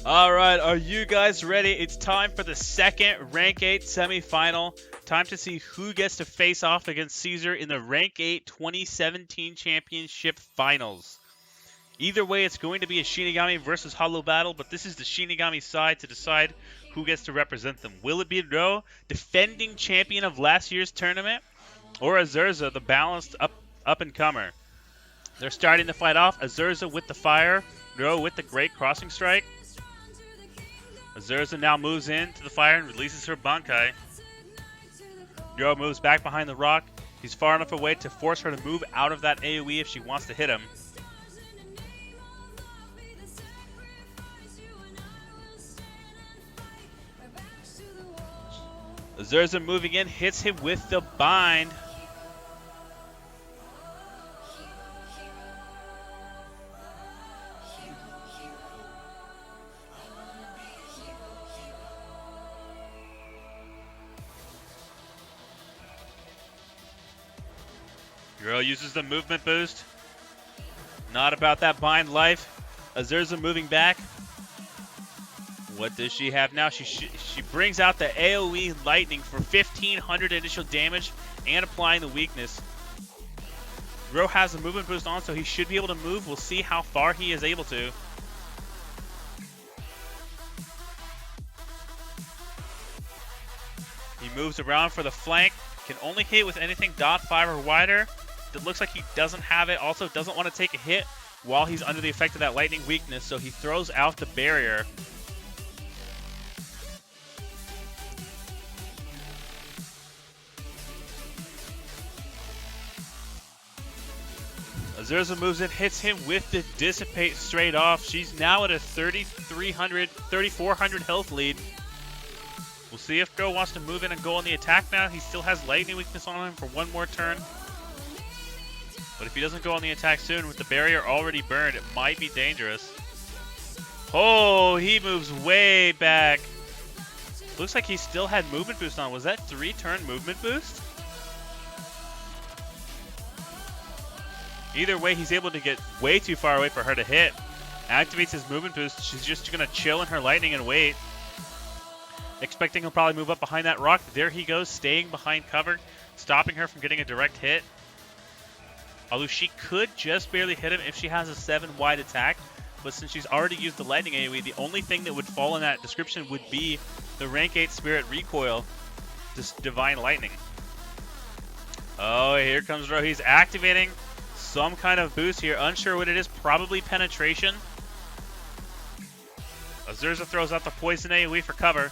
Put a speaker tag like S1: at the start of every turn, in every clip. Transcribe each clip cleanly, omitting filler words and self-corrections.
S1: Alright, are you guys ready? It's time for the second Rank 8 semifinal. Time to see who gets to face off against Caesar in the Rank 8 2017 Championship Finals. Either way, it's going to be a Shinigami versus Hollow battle, but this is the Shinigami side to decide who gets to represent them. Will it be Ro, defending champion of last year's tournament, or Azurerza, the balanced up-and-comer? They're starting the fight off. Azurerza with the fire, Ro with the great crossing strike. Azurerza now moves into the fire and releases her Bankai. Ro moves back behind the rock. He's far enough away to force her to move out of that AoE if she wants to hit him. Azurerza moving in, hits him with the bind. Ro uses the movement boost. Not about that bind life. Azurerza moving back. What does she have now? She brings out the AoE lightning for 1500 initial damage and applying the weakness. Ro has the movement boost on, so he should be able to move. We'll see how far he is able to. He moves around for the flank. Can only hit with anything .5 or wider. It looks like he doesn't have it. Also doesn't want to take a hit while he's under the effect of that lightning weakness, so he throws out the barrier. Azurerza moves in, hits him with the Dissipate straight off. She's now at a 3,400 health lead. We'll see if Ro wants to move in and go on the attack now. He still has lightning weakness on him for one more turn. But if he doesn't go on the attack soon with the barrier already burned, it might be dangerous. Oh, he moves way back. Looks like he still had movement boost on. Was that 3-turn movement boost? Either way, he's able to get way too far away for her to hit. Activates his movement boost. She's just going to chill in her lightning and wait. Expecting he'll probably move up behind that rock. There he goes, staying behind cover, stopping her from getting a direct hit. Although she could just barely hit him if she has a 7-wide attack. But since she's already used the lightning AoE, the only thing that would fall in that description would be the rank 8 Spirit Recoil, just Divine Lightning. Oh, here comes Ro. He's activating some kind of boost here. Unsure what it is. Probably penetration. Azurerza throws out the poison AoE for cover.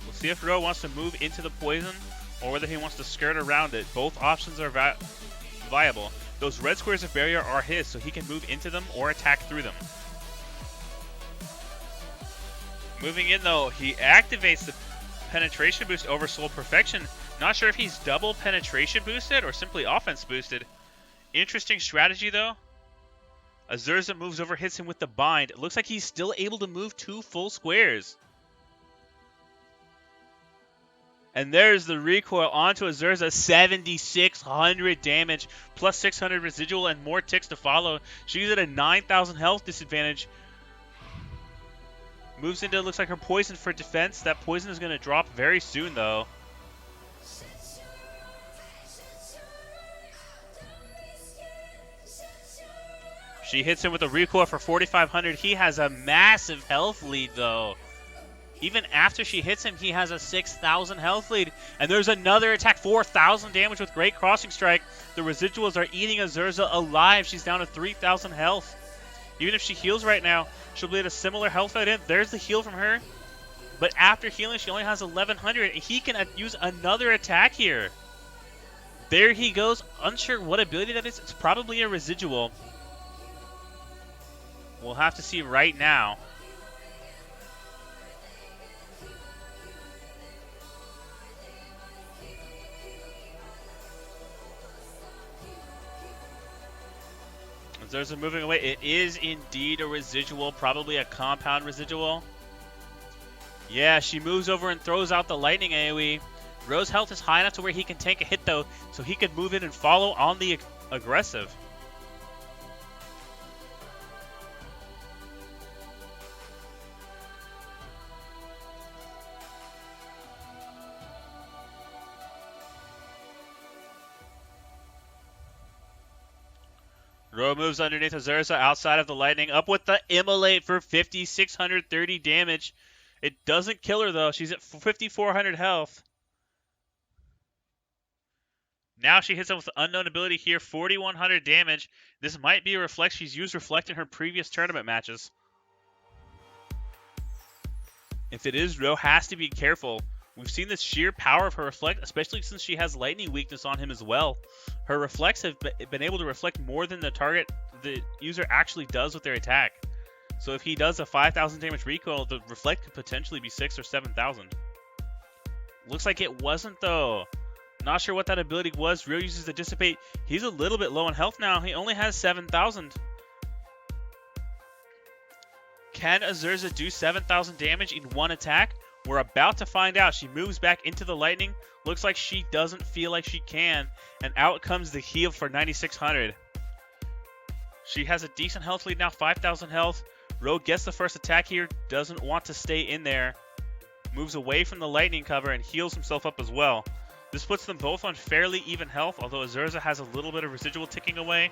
S1: We'll see if Ro wants to move into the poison or whether he wants to skirt around it. Both options are viable. Those red squares of barrier are his, so he can move into them or attack through them. Moving in though, he activates the penetration boost over Soul Perfection. Not sure if he's double penetration boosted or simply offense boosted. Interesting strategy though. Azurerza moves over, hits him with the bind. It looks like he's still able to move 2 full squares. And there's the recoil onto Azurerza, 7,600 damage, plus 600 residual and more ticks to follow. She's at a 9,000 health disadvantage. Moves into, looks like her poison for defense. That poison is going to drop very soon though. She hits him with a recoil for 4,500. He has a massive health lead though. Even after she hits him, he has a 6,000 health lead. And there's another attack, 4,000 damage with Great Crossing Strike. The residuals are eating Azurerza alive. She's down to 3,000 health. Even if she heals right now, she'll be at a similar health fight in. There's the heal from her. But after healing, she only has 1,100. And he can use another attack here. There he goes. Unsure what ability that is. It's probably a residual. We'll have to see right now. Azurerza moving away. It is indeed a residual, probably a compound residual. Yeah, she moves over and throws out the lightning AoE. Ro's health is high enough to where he can tank a hit, though, so he could move in and follow on the aggressive. Ro moves underneath Azurerza outside of the lightning, up with the immolate for 5,630 damage. It doesn't kill her, though. She's at 5,400 health. Now she hits him with the unknown ability here, 4,100 damage. This might be a reflect. She's used reflect in her previous tournament matches. If it is, Ro has to be careful. We've seen the sheer power of her reflect, especially since she has lightning weakness on him as well. Her reflects have been able to reflect more than the user actually does with their attack. So if he does a 5,000 damage recoil, the reflect could potentially be 6,000 or 7,000. Looks like it wasn't, though. Not sure what that ability was. Ro uses the dissipate. He's a little bit low on health now. He only has 7,000. Can Azurerza do 7,000 damage in one attack? We're about to find out. She moves back into the lightning. Looks like she doesn't feel like she can. And out comes the heal for 9,600. She has a decent health lead now, 5,000 health. Ro gets the first attack here. Doesn't want to stay in there. Moves away from the lightning cover and heals himself up as well. This puts them both on fairly even health, although Azurerza has a little bit of residual ticking away.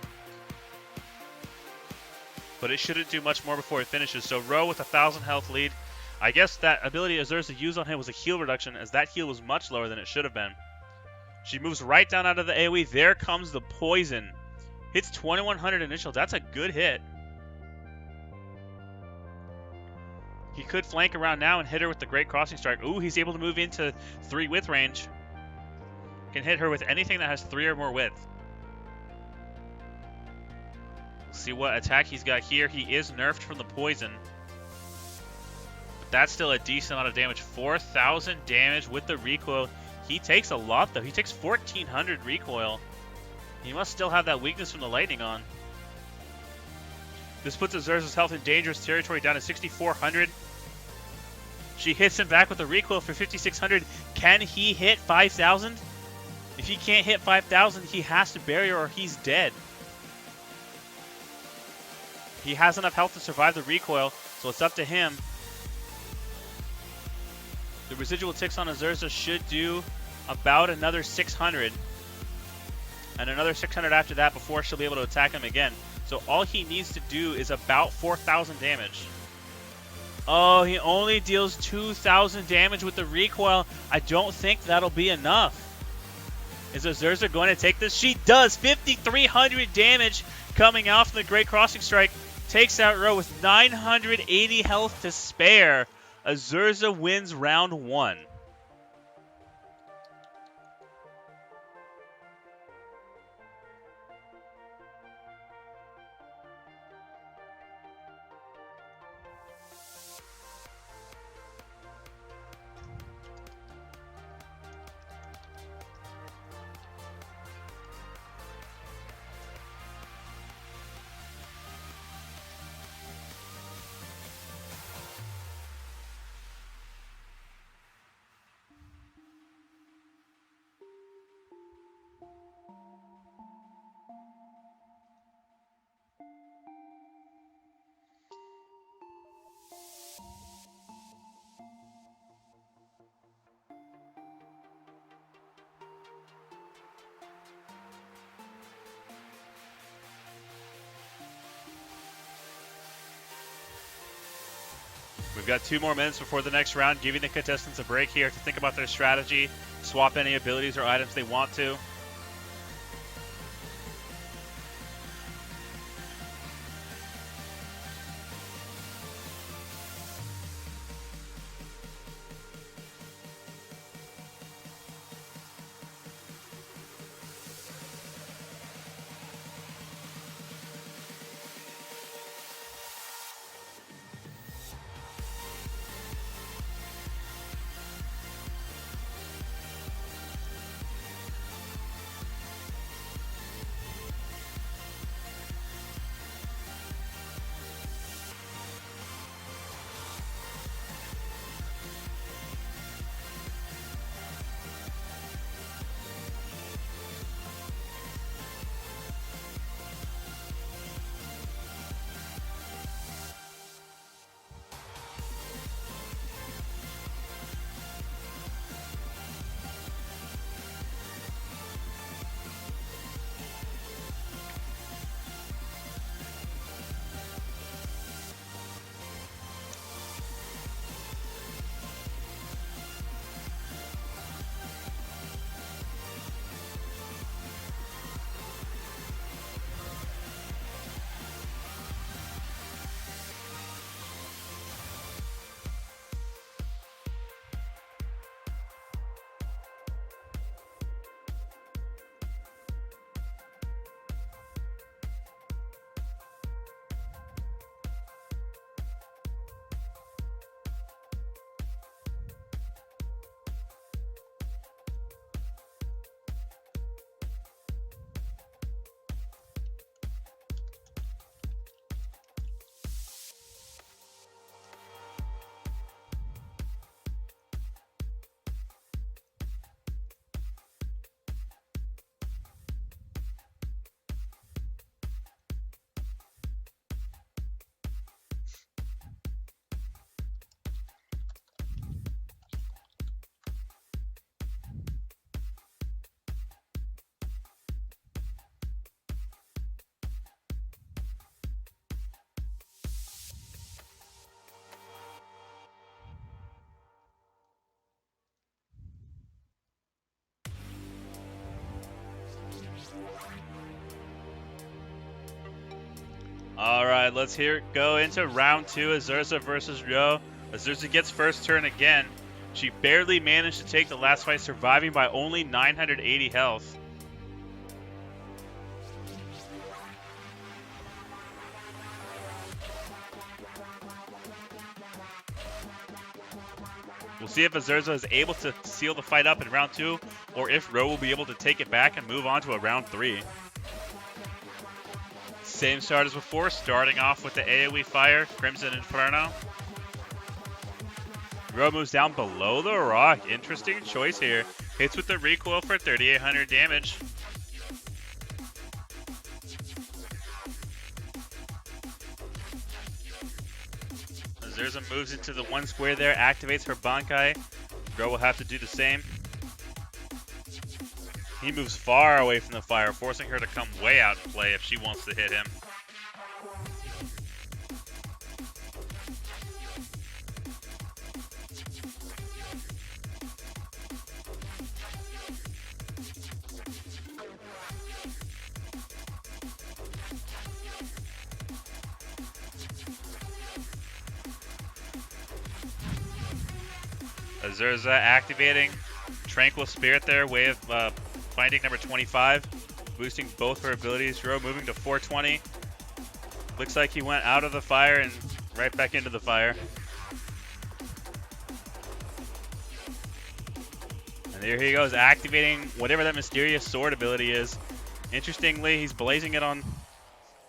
S1: But it shouldn't do much more before it finishes. So Ro with 1,000 health lead. I guess that ability Azurerza used on him was a heal reduction, as that heal was much lower than it should have been. She moves right down out of the AoE. There comes the poison. Hits 2,100 initial. That's a good hit. He could flank around now and hit her with the Great Crossing Strike. Ooh, he's able to move into 3 width range. Can hit her with anything that has 3 or more width. See what attack he's got here. He is nerfed from the poison. But that's still a decent amount of damage. 4,000 damage with the recoil. He takes a lot, though. He takes 1,400 recoil. He must still have that weakness from the lightning on. This puts Azurerza's health in dangerous territory down to 6,400. She hits him back with a recoil for 5,600. Can he hit 5,000? If he can't hit 5,000, he has to bury her or he's dead. He has enough health to survive the recoil, so it's up to him. The residual ticks on Azurerza should do about another 600. And another 600 after that before she'll be able to attack him again. So all he needs to do is about 4,000 damage. Oh, he only deals 2,000 damage with the recoil. I don't think that'll be enough. Is Azurerza going to take this? She does! 5,300 damage coming out from the Great Crossing Strike. Takes out Ro with 980 health to spare. Azurerza wins round 1. We've got 2 more minutes before the next round, giving the contestants a break here to think about their strategy, swap any abilities or items they want to. right, let's go into round 2, Azurerza versus Ryo. Azurerza gets first turn again. She barely managed to take the last fight, surviving by only 980 health. We'll see if Azurerza is able to seal the fight up in round 2, or if Ryo will be able to take it back and move on to a round 3. Same start as before, starting off with the AoE fire, Crimson Inferno. Ryo moves down below the rock. Interesting choice here. Hits with the recoil for 3,800 damage. Azurerza moves into the 1 square there, activates her Bankai. Ryo will have to do the same. He moves far away from the fire, forcing her to come way out in play if she wants to hit him. Azurerza activating Tranquil Spirit there, way of finding number 25, boosting both her abilities. Ryo moving to 420. Looks like he went out of the fire and right back into the fire. And there he goes, activating whatever that mysterious sword ability is. Interestingly, he's blazing it on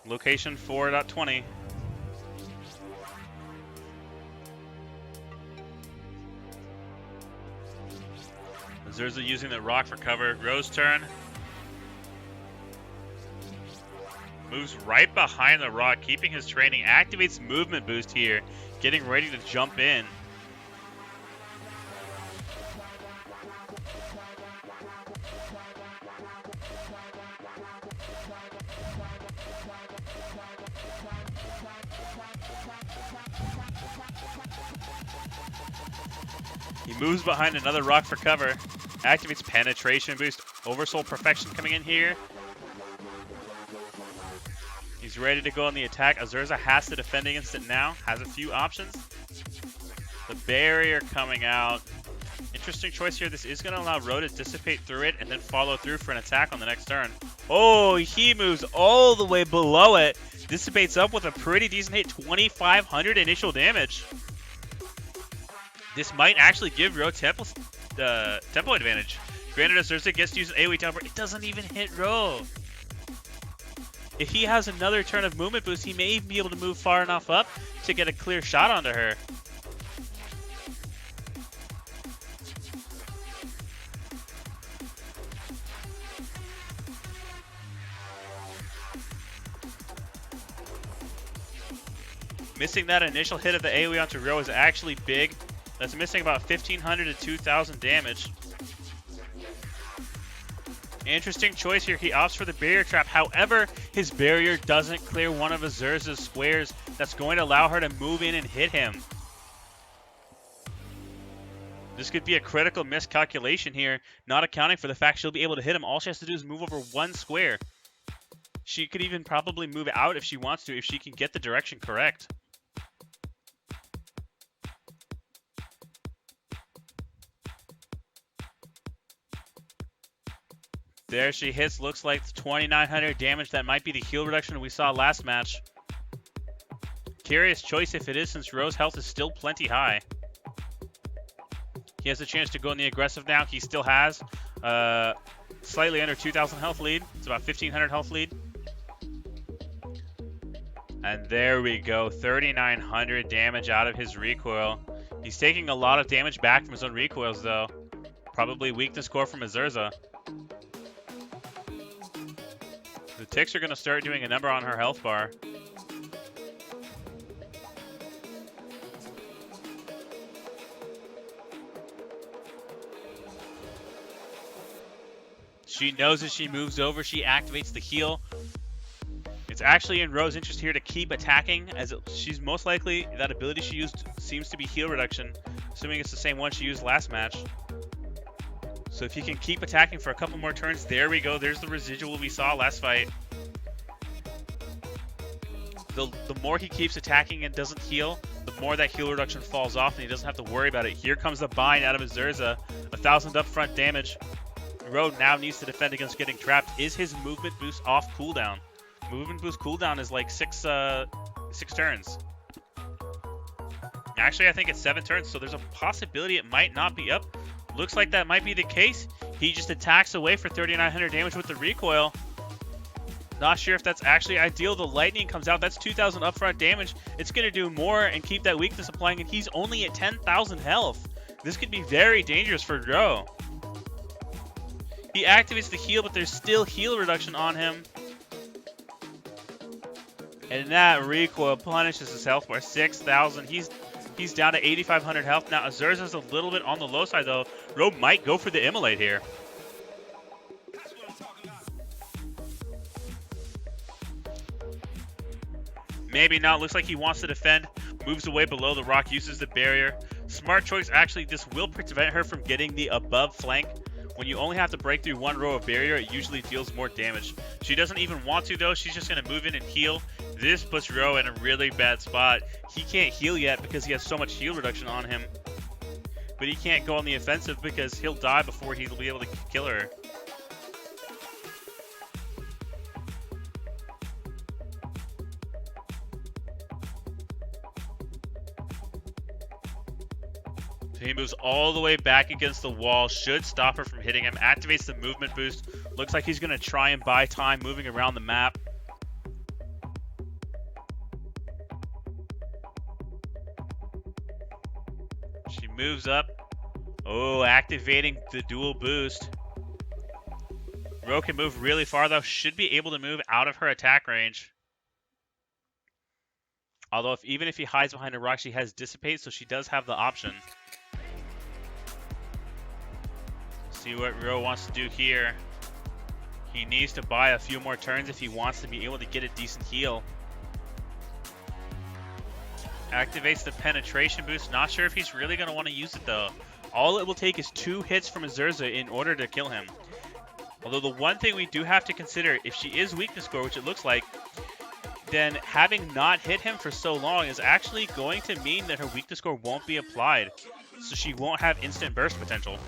S1: location 4.20. Azurerza using the rock for cover. Ryo's turn. Moves right behind the rock, keeping his training. Activates movement boost here, getting ready to jump in. He moves behind another rock for cover. Activates penetration boost. Oversoul perfection coming in here. He's ready to go on the attack. Azurerza has to defend against it now. Has a few options. The barrier coming out. Interesting choice here. This is going to allow Ryo to dissipate through it and then follow through for an attack on the next turn. Oh, he moves all the way below it. Dissipates up with a pretty decent hit. 2,500 initial damage. This might actually give Ryo tempo advantage. Granted, Azurerza gets to use an AoE teleport. It doesn't even hit Ryo. If he has another turn of movement boost, he may even be able to move far enough up to get a clear shot onto her. Missing that initial hit of the AoE onto Ryo is actually big. That's missing about 1,500 to 2,000 damage. Interesting choice here. He opts for the barrier trap. However, his barrier doesn't clear one of Azurerza's squares. That's going to allow her to move in and hit him. This could be a critical miscalculation here, not accounting for the fact she'll be able to hit him. All she has to do is move over 1 square. She could even probably move out if she wants to, if she can get the direction correct. There she hits. Looks like 2,900 damage. That might be the heal reduction we saw last match. Curious choice if it is, since Ryo's health is still plenty high. He has a chance to go in the aggressive now. He still has slightly under 2,000 health lead. It's about 1,500 health lead. And there we go. 3,900 damage out of his recoil. He's taking a lot of damage back from his own recoils, though. Probably weakness core from Azurerza. The ticks are going to start doing a number on her health bar. She knows as she moves over, she activates the heal. It's actually in Ryo's interest here to keep attacking, as she's most likely, that ability she used seems to be heal reduction, assuming it's the same one she used last match. So if you can keep attacking for a couple more turns, there we go. There's the residual we saw last fight. the more he keeps attacking and doesn't heal, the more that heal reduction falls off, and he doesn't have to worry about it. Here comes the bind out of azurerza, 1,000 upfront damage. Ro now needs to defend against getting trapped. Is his movement boost off cooldown? Movement boost cooldown is like six turns. Actually, I think it's 7 turns, so there's a possibility it might not be up. Looks like that might be the case. He just attacks away for 3,900 damage with the recoil. Not sure if that's actually ideal. The lightning comes out. That's 2,000 upfront damage. It's going to do more and keep that weakness applying, and he's only at 10,000 health. This could be very dangerous for Ro. He activates the heal, but there's still heal reduction on him. And that recoil punishes his health bar. 6,000. He's down to 8,500 health. Now, azurerza's a little bit on the low side, though. Ro might go for the immolate here. Maybe not. Looks like he wants to defend. Moves away below the rock. Uses the barrier. Smart choice. Actually, this will prevent her from getting the above flank. When you only have to break through one row of barrier, it usually deals more damage. She doesn't even want to, though. She's just going to move in and heal. This puts Ro in a really bad spot. He can't heal yet because he has so much heal reduction on him. But he can't go on the offensive because he'll die before he'll be able to kill her. So he moves all the way back against the wall. Should stop her from hitting him. Activates the movement boost. Looks like he's going to try and buy time moving around the map. She moves up. Oh, activating the dual boost. Ro can move really far, though. Should be able to move out of her attack range. Although, even if he hides behind a rock, she has Dissipate, so she does have the option. See what Ro wants to do here. He needs to buy a few more turns if he wants to be able to get a decent heal. Activates the penetration boost. Not sure if he's really going to want to use it, though. All it will take is 2 hits from azurerza in order to kill him. Although the one thing we do have to consider, if she is weakness score, which it looks like, then having not hit him for so long is actually going to mean that her weakness score won't be applied. So she won't have instant burst potential.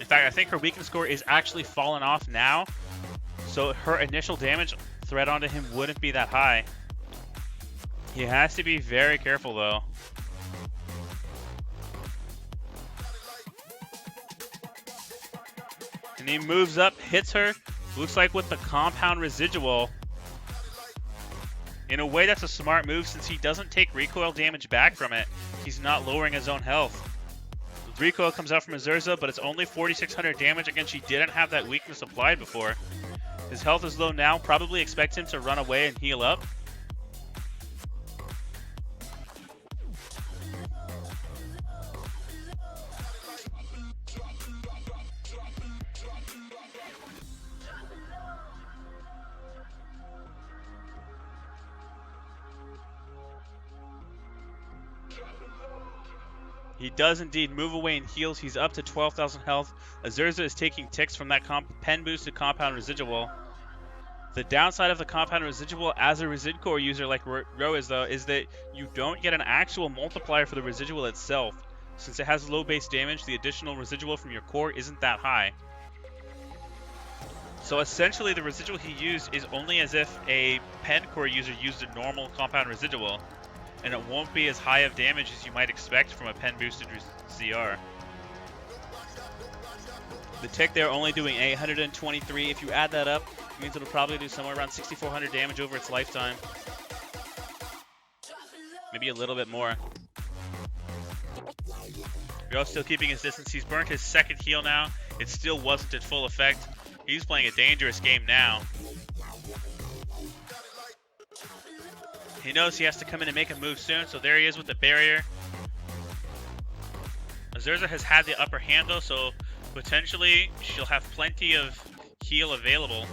S1: In fact, I think her weakness score is actually fallen off now, so her initial damage threat onto him wouldn't be that high. He has to be very careful, though. And he moves up, hits her, looks like with the compound residual. In a way, that's a smart move since he doesn't take recoil damage back from it. He's not lowering his own health. Recoil comes out from azurerza, but it's only 4,600 damage. Again, she didn't have that weakness applied before. His health is low now. Probably expect him to run away and heal up. He does indeed move away and heals. He's up to 12,000 health. Azurerza is taking ticks from that pen boosted compound residual. The downside of the compound residual as a resid core user like Ro is, though, is that you don't get an actual multiplier for the residual itself. Since it has low base damage, the additional residual from your core isn't that high. So essentially the residual he used is only as if a pen core user used a normal compound residual. And it won't be as high of damage as you might expect from a pen-boosted CR. The tick there only doing 823. If you add that up, it means it'll probably do somewhere around 6,400 damage over its lifetime. Maybe a little bit more. Ro's still keeping his distance. He's burnt his second heal now. It still wasn't at full effect. He's playing a dangerous game now. He knows he has to come in and make a move soon, so there he is with the barrier. Azurerza has had the upper hand, though, so potentially she'll have plenty of heal available.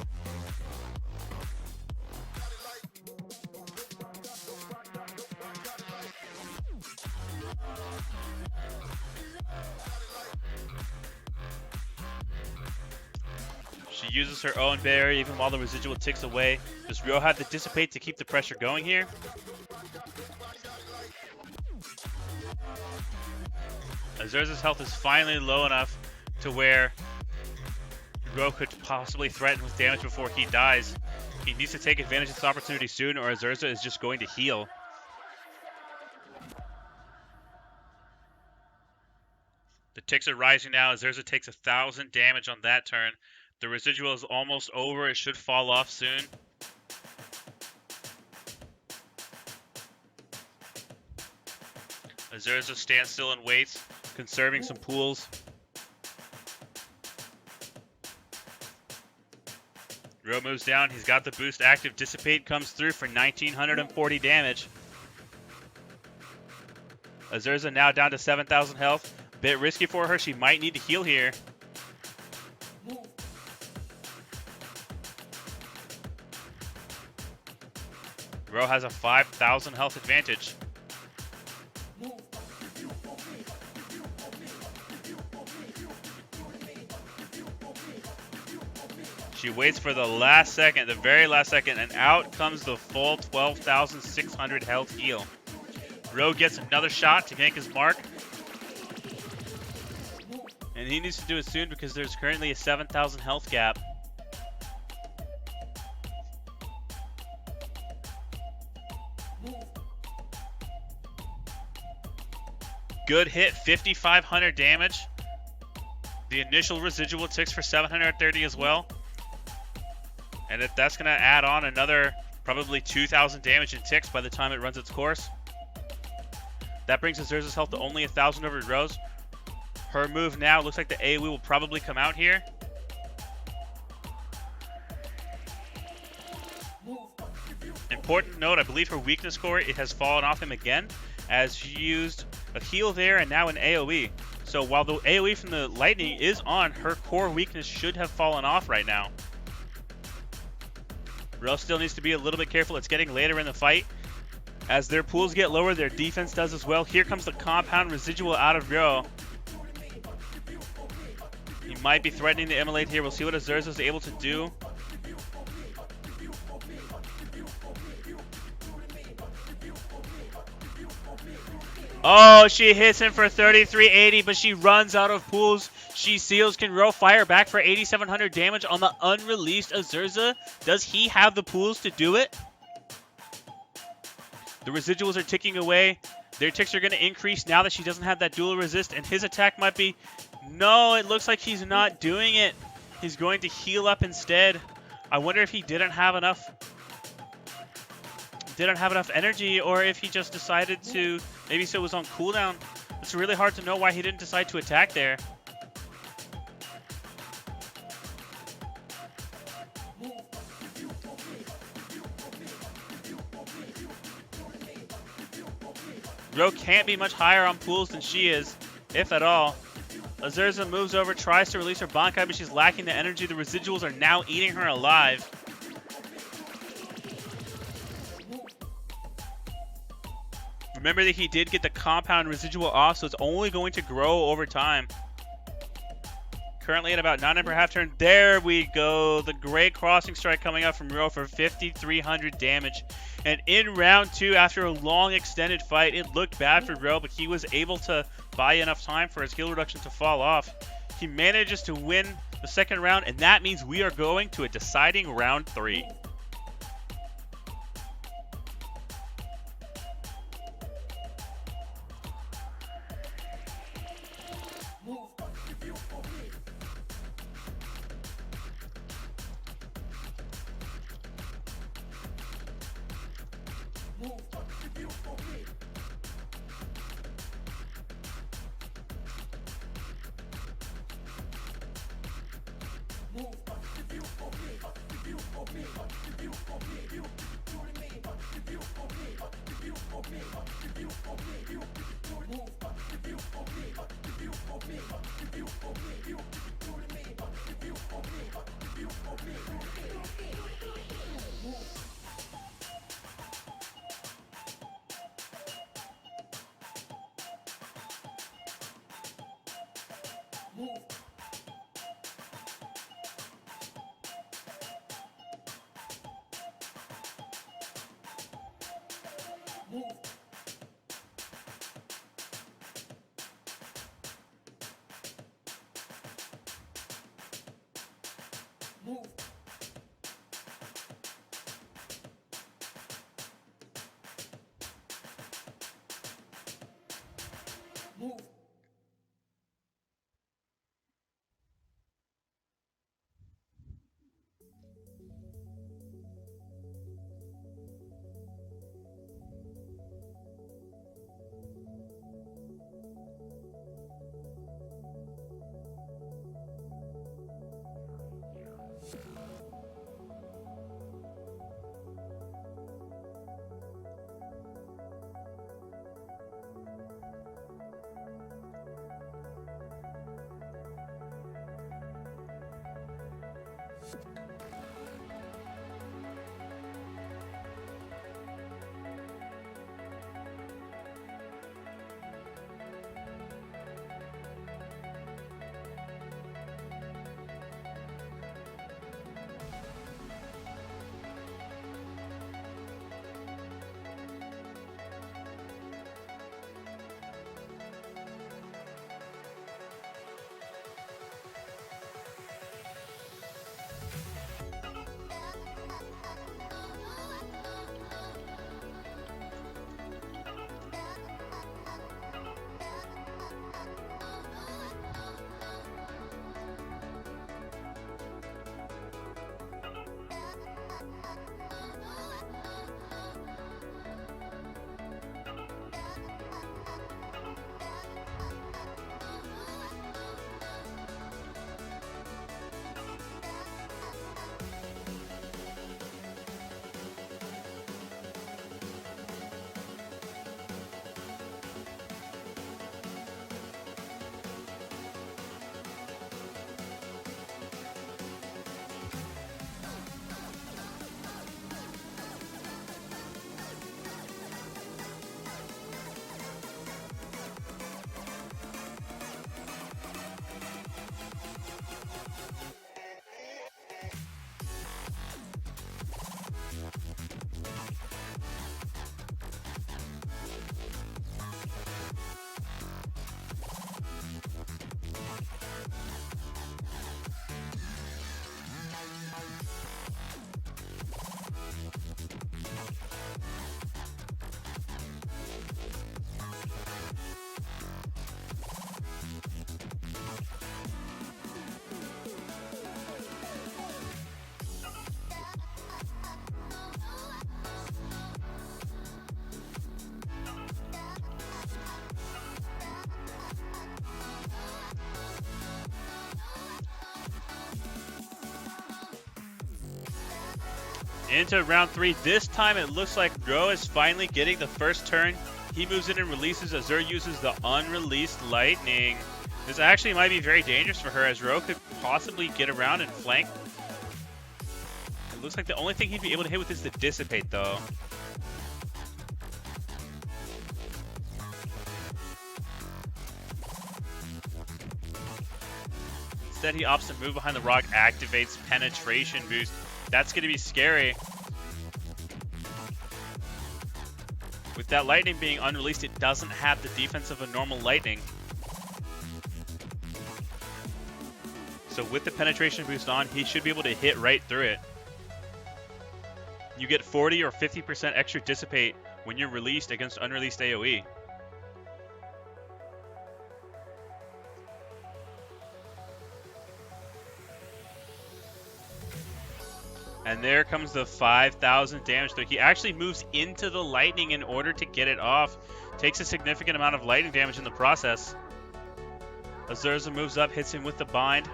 S1: uses her own barrier even while the residual ticks away. Does Ryo have the dissipate to keep the pressure going here? Azurza's health is finally low enough to where Ryo could possibly threaten with damage before he dies. He needs to take advantage of this opportunity soon, or Azurza is just going to heal. The ticks are rising now. Azurza takes 1,000 damage on that turn. The residual is almost over. It should fall off soon. Azurza stands still and waits, conserving some pools. Ryo moves down. He's got the boost active. Dissipate comes through for 1,940 damage. Azurza now down to 7,000 health. Bit risky for her. She might need to heal here. Ryo has a 5,000 health advantage. She waits for the last second, the very last second, and out comes the full 12,600 health heal. Ryo gets another shot to make his mark. And he needs to do it soon because there's currently a 7,000 health gap. Good hit, 5,500 damage. The initial residual ticks for 730 as well. And that's going to add on another probably 2,000 damage in ticks by the time it runs its course. That brings Azurza's health to only 1,000 over Ryo's. Her move now looks like the AoE will probably come out here. Important note, I believe her weakness core, it has fallen off him again, as she used a heal there and now an AoE. So while the AoE from the lightning is on, her core weakness should have fallen off right now. Ryo still needs to be a little bit careful. It's getting later in the fight. As their pools get lower, their defense does as well. Here comes the compound residual out of Ryo. He might be threatening to immolate here. We'll see what Azurza is able to do. Oh, she hits him for 3,380, but she runs out of pools. She seals. Can Ryo fire back for 8,700 damage on the unreleased Azurza? Does he have the pools to do it? The residuals are ticking away. Their ticks are going to increase now that she doesn't have that dual resist, and his attack might be... No, it looks like he's not doing it. He's going to heal up instead. I wonder if he didn't have enough energy, or if he just decided to... Maybe so it was on cooldown. It's really hard to know why he didn't decide to attack there. Ryo can't be much higher on pools than she is, if at all. Azurza moves over, tries to release her Bankai, but she's lacking the energy. The residuals are now eating her alive. Remember that he did get the compound residual off, so it's only going to grow over time. Currently at about 9 per half turn. There we go. The great crossing strike coming out from Ryo for 5,300 damage. And in round 2, after a long extended fight, it looked bad for Ryo, but he was able to buy enough time for his heal reduction to fall off. He manages to win the second round, and that means we are going to a deciding round 3. Into round 3. This time it looks like Ro is finally getting the first turn. He moves in and releases. Azure uses the unreleased lightning. This actually might be very dangerous for her, as Ro could possibly get around and flank. It looks like the only thing he'd be able to hit with is the dissipate, though. Instead, he opts to move behind the rock, activates penetration boost. That's going to be scary. With that lightning being unreleased, it doesn't have the defense of a normal lightning. So with the penetration boost on, he should be able to hit right through it. You get 40 or 50% extra dissipate when you're released against unreleased AoE. And there comes the 5,000 damage. So he actually moves into the lightning in order to get it off. Takes a significant amount of lightning damage in the process. Azurerza moves up, hits him with the bind.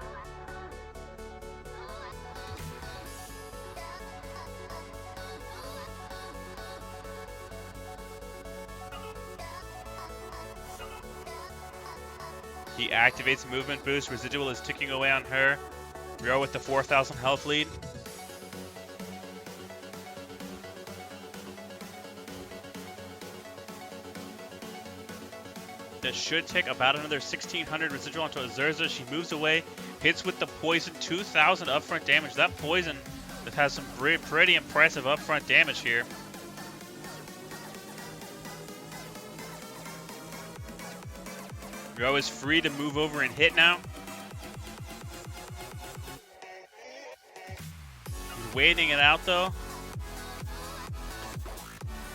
S1: He activates movement boost. Residual is ticking away on her. Ro with the 4,000 health lead. That should take about another 1,600 residual onto Azurerza. She moves away, hits with the poison, 2,000 upfront damage. That poison that has some pretty impressive upfront damage here. Ryo is free to move over and hit now. He's waiting it out though.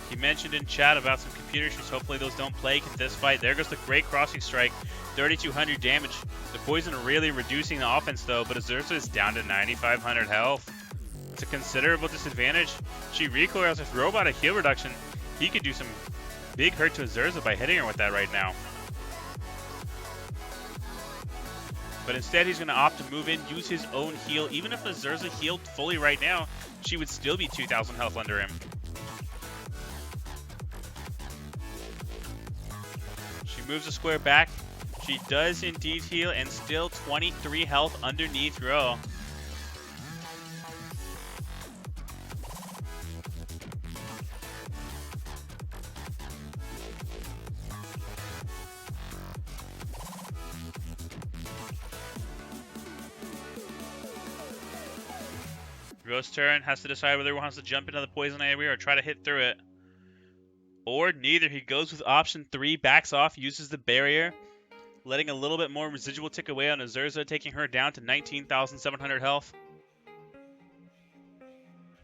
S1: He mentioned in chat about some computer issues. Hopefully those don't plague in this fight. There goes the great crossing strike. 3,200 damage. The poison really reducing the offense though, but Azurerza is down to 9,500 health. It's a considerable disadvantage. She recoils with robotic heal reduction. He could do some big hurt to Azurerza by hitting her with that right now. But instead he's going to opt to move in, use his own heal. Even if Azurerza healed fully right now, she would still be 2,000 health under him. She moves a square back. She does indeed heal, and still 23 health underneath Ryo. Ryo's turn, has to decide whether he wants to jump into the poison area or try to hit through it. Or neither. He goes with option 3, backs off, uses the barrier, letting a little bit more residual tick away on Azurerza, taking her down to 19,700 health.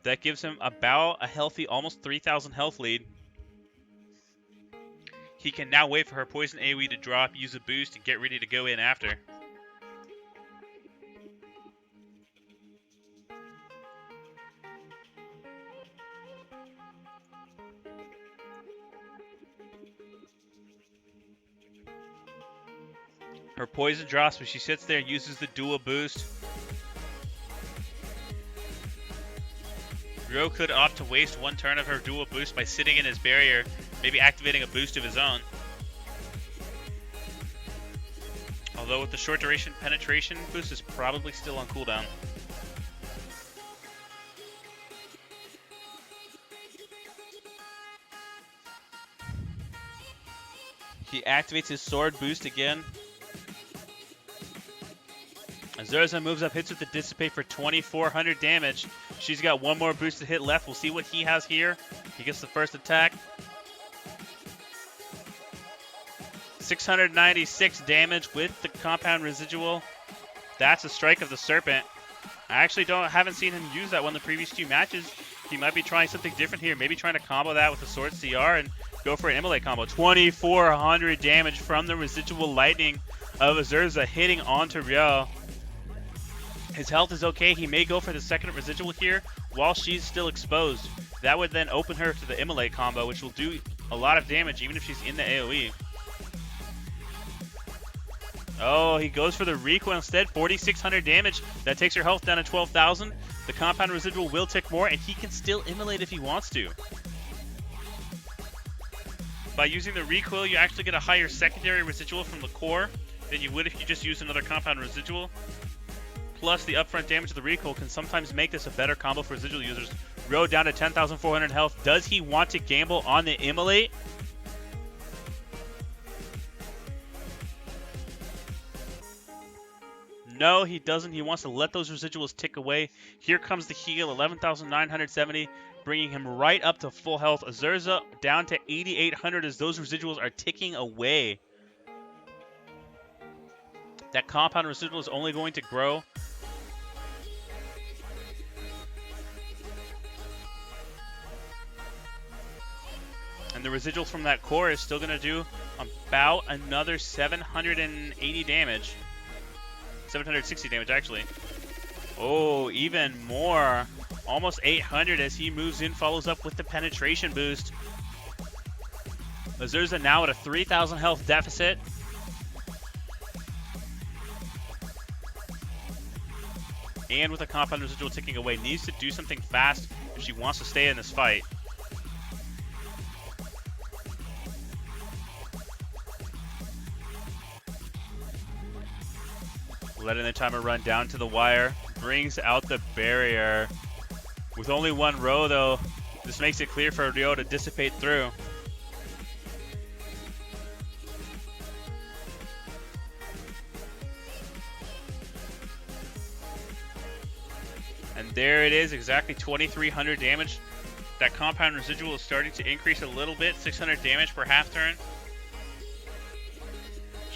S1: That gives him about a healthy, almost 3,000 health lead. He can now wait for her poison AoE to drop, use a boost, and get ready to go in after. Her poison drops, but she sits there and uses the dual boost. Ryo could opt to waste one turn of her dual boost by sitting in his barrier, maybe activating a boost of his own. Although with the short duration penetration boost is probably still on cooldown. He activates his sword boost again. Azurerza moves up, hits with the Dissipate for 2,400 damage. She's got one more boost to hit left. We'll see what he has here. He gets the first attack. 696 damage with the compound residual. That's a strike of the Serpent. I actually haven't seen him use that one in the previous 2 matches. He might be trying something different here. Maybe trying to combo that with the Sword CR and go for an Immolate combo. 2,400 damage from the residual lightning of Azurerza hitting onto Ryo. His health is okay. He may go for the second residual here while she's still exposed. That would then open her to the Immolate combo, which will do a lot of damage even if she's in the AoE. Oh, he goes for the recoil instead. 4,600 damage. That takes her health down to 12,000. The compound residual will tick more, and he can still Immolate if he wants to. By using the recoil, you actually get a higher secondary residual from the core than you would if you just used another compound residual. Plus, the upfront damage of the recoil can sometimes make this a better combo for residual users. Ryo down to 10,400 health. Does he want to gamble on the Immolate? No, he doesn't. He wants to let those residuals tick away. Here comes the heal, 11,970, bringing him right up to full health. Azurerza down to 8,800 as those residuals are ticking away. That compound residual is only going to grow. And the residuals from that core is still going to do about another 780 damage. 760 damage, actually. Oh, even more. Almost 800 as he moves in, follows up with the penetration boost. Azurerza now at a 3,000 health deficit. And with a compound residual ticking away, needs to do something fast if she wants to stay in this fight. Letting the timer run down to the wire. Brings out the barrier. With only one row, though, this makes it clear for Ryo to dissipate through. And there it is, exactly 2,300 damage. That compound residual is starting to increase a little bit, 600 damage per half turn.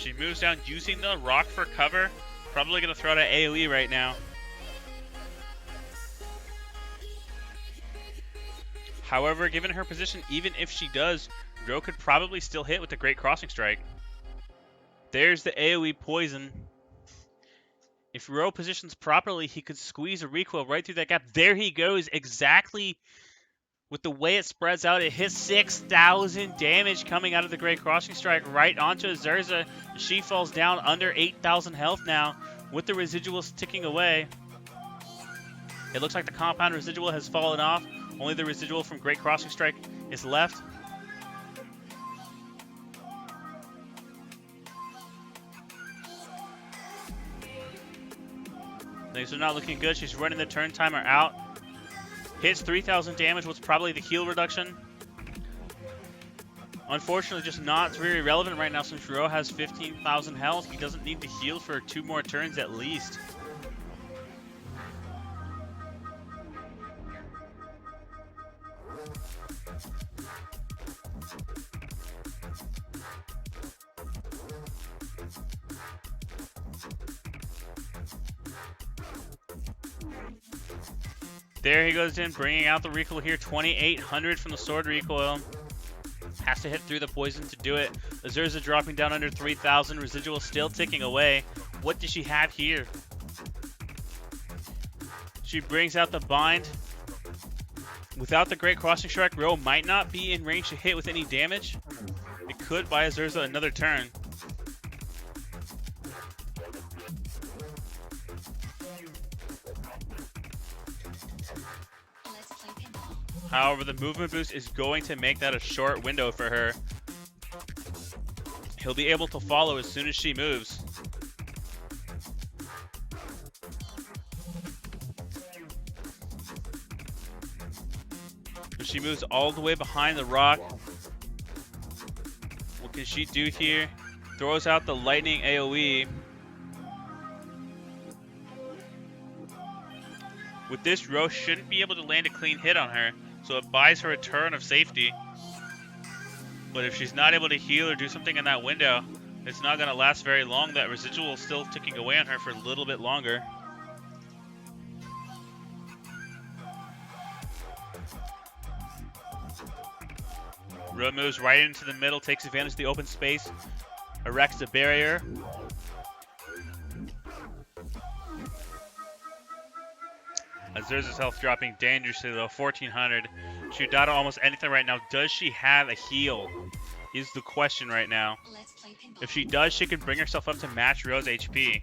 S1: She moves down using the rock for cover. Probably going to throw out an AoE right now. However, given her position, even if she does, Ro could probably still hit with the Great Crossing Strike. There's the AoE poison. If Ro positions properly, he could squeeze a recoil right through that gap. There he goes, exactly with the way it spreads out. It hits 6,000 damage coming out of the Great Crossing Strike right onto Azurerza. She falls down under 8,000 health now with the residuals ticking away. It looks like the compound residual has fallen off. Only the residual from Great Crossing Strike is left. Things are not looking good. She's running the turn timer out. Hits 3,000 damage. What's probably the heal reduction. Unfortunately, just not very relevant right now since Ro has 15,000 health. He doesn't need to heal for 2 more turns at least. There he goes in, bringing out the recoil here. 2,800 from the sword recoil. Has to hit through the poison to do it. Azurerza dropping down under 3,000. Residual still ticking away. What does she have here? She brings out the bind. Without the Great Crossing Strike, Ro might not be in range to hit with any damage. It could buy Azurerza another turn. However, the movement boost is going to make that a short window for her. He'll be able to follow as soon as she moves. So she moves all the way behind the rock. What can she do here? Throws out the lightning AoE. With this, Ro shouldn't be able to land a clean hit on her, so it buys her a turn of safety. But if she's not able to heal or do something in that window, it's not going to last very long. That residual is still ticking away on her for a little bit longer. Ro moves right into the middle, takes advantage of the open space, erects a barrier. Azurerza's health dropping dangerously though, 1,400. She would die to almost anything right now. Does she have a heal? Is the question right now. If she does, she can bring herself up to match Ro's HP.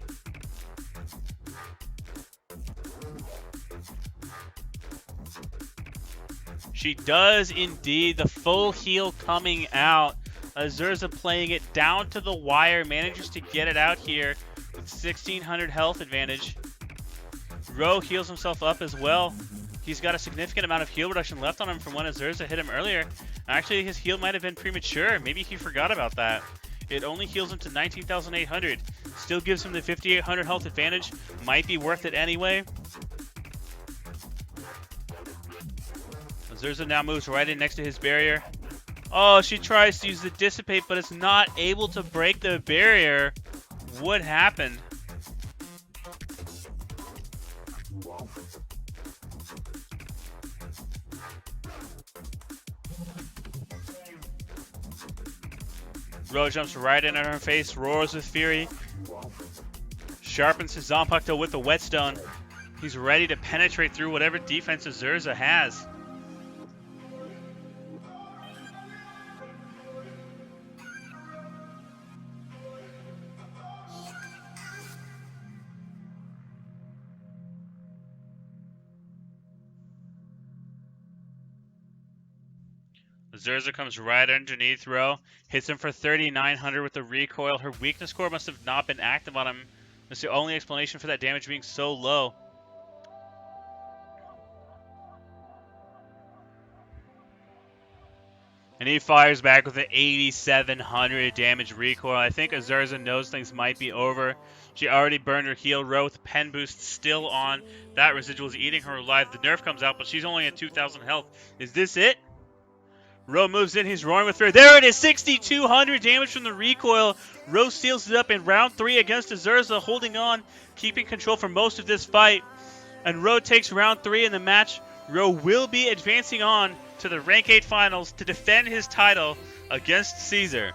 S1: She does indeed. The full heal coming out. Azurerza playing it down to the wire. Manages to get it out here with 1,600 health advantage. Ro heals himself up as well. He's got a significant amount of heal reduction left on him from when Azurerza hit him earlier. Actually, his heal might have been premature. Maybe he forgot about that. It only heals him to 19,800. Still gives him the 5,800 health advantage. Might be worth it anyway. Azurerza now moves right in next to his barrier. Oh, she tries to use the Dissipate, but it's not able to break the barrier. What happened? Ro jumps right in on her face, roars with fury. Sharpens his Zanpakuto with the whetstone. He's ready to penetrate through whatever defense Azurerza has. Azurerza comes right underneath Ro, hits him for 3,900 with the recoil. Her weakness core must have not been active on him. That's the only explanation for that damage being so low. And he fires back with an 8,700 damage recoil. I think Azurerza knows things might be over. She already burned her heal. Ro with pen boost still on. That residual is eating her alive. The nerf comes out, but she's only at 2,000 health. Is this it? Ro moves in. He's roaring with fear. There it is. 6,200 damage from the recoil. Ro seals it up in round 3 against azurerza, holding on, keeping control for most of this fight. And Ro takes round 3 in the match. Ro will be advancing on to the Rank 8 Finals to defend his title against Caesar.